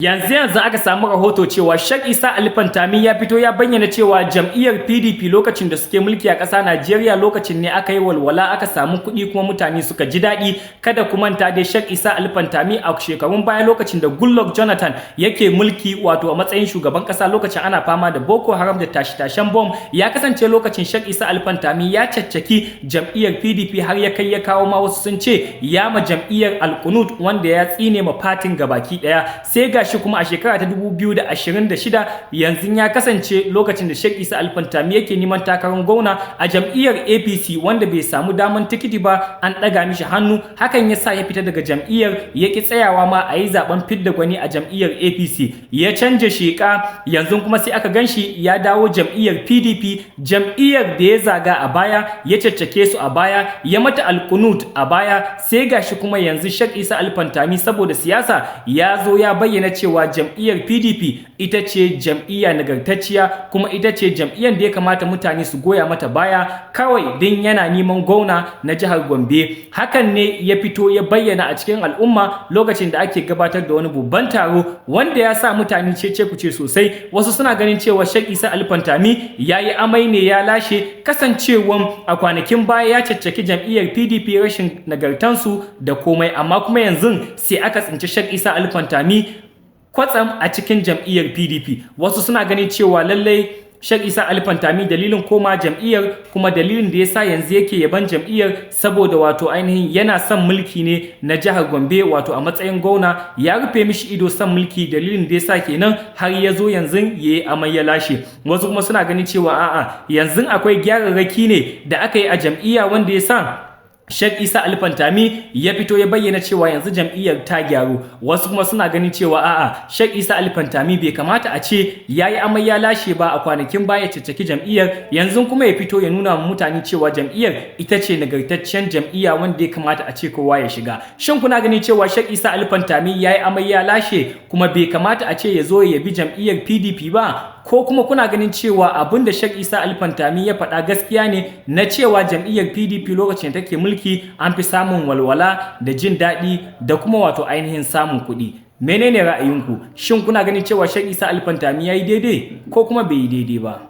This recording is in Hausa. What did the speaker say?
Yanzu aka samu rahoto cewa Sheikh Isa Alfantami ya fito ya bayyana cewa jam'iyyar PDP lokacin da suke mulki a ƙasa Najeriya lokacin ne aka yi walwala, aka samu kuɗi kuma mutane suka ji daɗi. Kada ku manta dai Sheikh Isa Alfantami a shekarun baya lokacin da Goodluck Jonathan yake mulki wato a matsayin shugaban ƙasa, lokacin ana fama da Boko Haram da tashe-tashen bom, ya kasance lokacin Sheikh Isa Alfantami ya caccaki jam'iyyar PDP har ya kai ya kawo ma wasu sun ce ya ma jam'iyyar alkunut wanda ya tsine ma fatin gabaki ɗaya. Sai ga shi kuma a shekara ta 2026 yanzu ya kasance lokacin da Sheikh Isa Alfantami yake neman takarar gwamna a jam'iyyar APC wanda bai samu daman tikiti ba, an ɗaga mishi hannu, hakan ya sa ya fita daga jam'iyyar, ya ki tsayawa ma a yi zaben fidda gwani a jam'iyyar APC, ya canja sheka. Yanzu kuma sai aka ganshi ya dawo jam'iyyar PDP, jam'iyyar da ya zaga a baya, ya caccake su a baya, ya mata alkunut a baya. Sai gashi kuma yanzu Sheikh Isa Alfantami saboda siyasa ya zo ya bayyana cewa jam'iyyar PDP ita ce jam'iyya nagartacciya, kuma ita ce jam'iyyar da ya kamata mutane su goya mata baya kawai din yana neman gwamna na jihar Gombe. Hakan ne ya fito ya bayyana a cikin al'umma lokacin da ake gabatar da wani babban taro wanda ya sa mutane cece kuce sosai. Wasu suna ganin cewa Sheikh Isa Alfantami yayi amai ne ya lashe, kasancewan a kwanakin baya ya caccaki jam'iyyar PDP rashin nagartansu da komai, amma kuma yanzu sai aka tsinci Sheikh Isa Alfantami kwatsam a cikin jam'iyyar PDP. Wasu suna ganin cewa lallai Sheikh Isa Alfantami dalilin koma jam'iyyar, kuma dalilin da yasa yanzu yake yaban jam'iyyar saboda wato ainihin yana son mulki ne na jihar Gombe, wato a matsayin gwamna ya rufe mishi ido son mulki, dalilin da yasa kenan har ya zo yanzu yayi amai ya lashe. Wasu kuma suna ganin cewa a'a yanzu akwai gyararraki ne da aka yi a jam'iyya wanda yasa Sheikh Isa Alfantami ya fito ya bayyana cewa yanzu jam'iyyar ta gyaru. Wasu kuma suna ganin cewa a'a Sheikh Isa Alfantami bai kamata a ce yayi amai ya lashe ba a kwanakin baya caccaki jam'iyyar, yanzu kuma ya fito ya nuna wa mutane cewa jam'iyyar ita ce nagartaccen jam'iyya wanda ya kamata a ce kowa ya shiga. Shin kuna ganin cewa Sheikh Isa Alfantami yayi amai ya lashe kuma bai kamata a ce ya zo ya bi jam'iyyar PDP ba? Ko kuma kuna ganin cewa abin da Sheikh Isa Alfantami ya faɗa gaskiya ne na cewa jam'iyyar PDP lokacin da take mulki an fi samun walwala da jin daɗi da kuma wato ainihin samun kuɗi? Menene ra'ayinku? Shin kuna ganin cewa Sheikh Isa Alfantami yayi daidai ko kuma bai yi daidai ba?